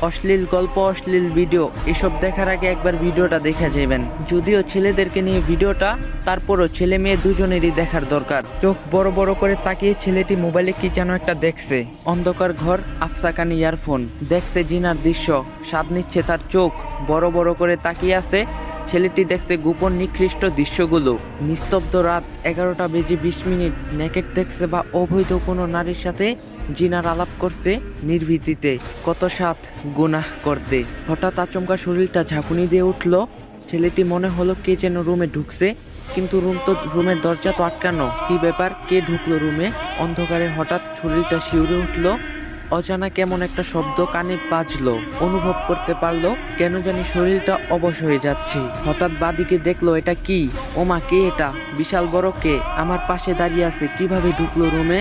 অশ্লীল গল্প, অশ্লীল ভিডিও এসব দেখার আগে একবার ভিডিওটা দেখে যাবেন। যদিও ছেলেদেরকে নিয়ে ভিডিওটা, তারপরও ছেলে মেয়ে দুজনেরই দেখার দরকার। চোখ বড় বড় করে তাকিয়ে ছেলেটি মোবাইলে কি যেন একটা দেখছে। অন্ধকার ঘর, আফসা কানে ইয়ারফোন, দেখছে জিনার দৃশ্য, স্বাদ নিচ্ছে তার চোখ। বড় বড় করে তাকিয়ে আছে ছেলেটি, দেখছে গোপন নিকৃষ্ট দৃশ্যগুলো। নিস্তব্ধ রাত, 11:20। নেকেট দেখছে বা অবৈধ কোনো নারীর সাথে জিনার আলাপ করছে নির্ভীতিতে। কত সাথ গুনাহ করতে। হঠাৎ আচমকা শরীরটা ঝাঁকুনি দিয়ে উঠল। ছেলেটি মনে হলো কে যেন রুমে ঢুকছে, কিন্তু রুমের দরজা তো আটকানো। কি ব্যাপার, কে ঢুকলো রুমে? অন্ধকারে হঠাৎ শরীরটা শিউরে উঠল। অজানা কেমন একটা শব্দ কানে বাজলো। অনুভব করতে পারলো কেন জানি শরীরটা অবশ হয়ে যাচ্ছে। হঠাৎ বাদিকে দেখলো, এটা কি? ওমা, কে এটা? বিশাল বড় কে আমার পাশে দাঁড়িয়ে আছে? কিভাবে ঢুকলো রুমে?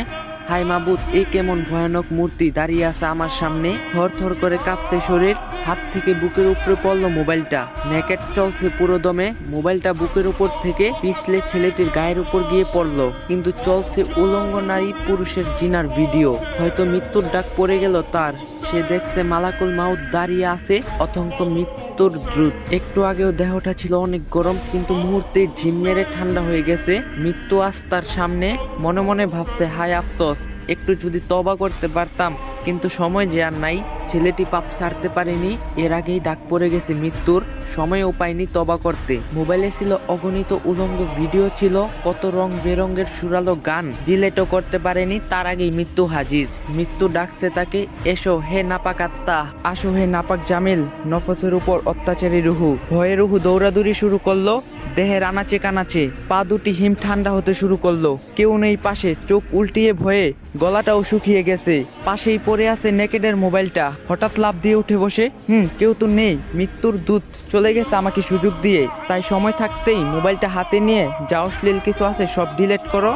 হাই মাবুদ, এ কেমন ভয়ানক মূর্তি দাঁড়িয়ে আছে আমার সামনে। থর থর করে কাঁপতে শরীর। হাত থেকে বুকের উপরে পড়লো মোবাইলটা। নেকেট চলছে পুরো দমে। মোবাইলটা বুকের উপর থেকে পিছলে ছেলেটির গায়ের উপর গিয়ে পড়লো, কিন্তু চলছে উলঙ্গ নারী পুরুষের জিনার ভিডিও। হয়তো মৃত্যুর ডাক পড়ে গেল তার। সে দেখছে মালাকুল মাউত দাঁড়িয়ে আছে অথঙ্ক মৃত্যুর দ্রুত। একটু আগেও দেহটা ছিল অনেক গরম, কিন্তু মুহূর্তে ঝিম মেরে ঠান্ডা হয়ে গেছে। মৃত্যু আজ তার সামনে। মনে মনে ভাবছে, হায় আফসোস, একটু যদি তওবা করতে পারতাম, কিন্তু সময় যে আর নাই। ছেলেটি পাপ ছাড়তে পারেনি, এর আগেই ডাক পড়ে গেছে মৃত্যুর। সময়ও পায়নি তওবা করতে। মোবাইলে ছিল অগণিত উলঙ্গ ভিডিও, ছিল কত রং বেরঙের সুরালো গান। ডিলেটও করতে পারেনি, তার আগেই মৃত্যু হাজির। মৃত্যু ডাকছে তাকে, এসো হে নাপাক আত্মা, আসো হে নাপাক জামিল। নফসের উপর অত্যাচারী রুহু। ভয়ে রুহু দৌড়াদৌড়ি শুরু করলো। দেহের আনাচে কানাচে পা দুটি হিম ঠান্ডা হতে শুরু করলো। কেউ নেই পাশে, চোখ উল্টিয়ে ভয়ে গলাটাও শুকিয়ে গেছে। পাশেই পড়ে আছে নেকেডের মোবাইলটা। হঠাৎ লাফ দিয়ে উঠে বসে, কেউ তো নেই। মৃত্যুর দূত চলে গেছে আমাকে সুযোগ দিয়ে। তাই সময় থাকতেই মোবাইলটা হাতে নিয়ে যা অশ্লীল কিছু আছে সব ডিলিট করো,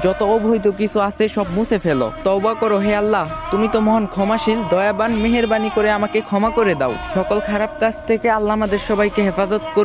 যত অবৈধ কিছু আছে সব মুছে ফেলো। তওবা করো হে আল্লাহ, তুমি তো মহান ক্ষমাশীল, দয়াবান। মেহেরবানি করে আমাকে ক্ষমা করে দাও। সকল খারাপ কাজ থেকে আল্লাহ আমাদের সবাইকে হেফাজত করুন।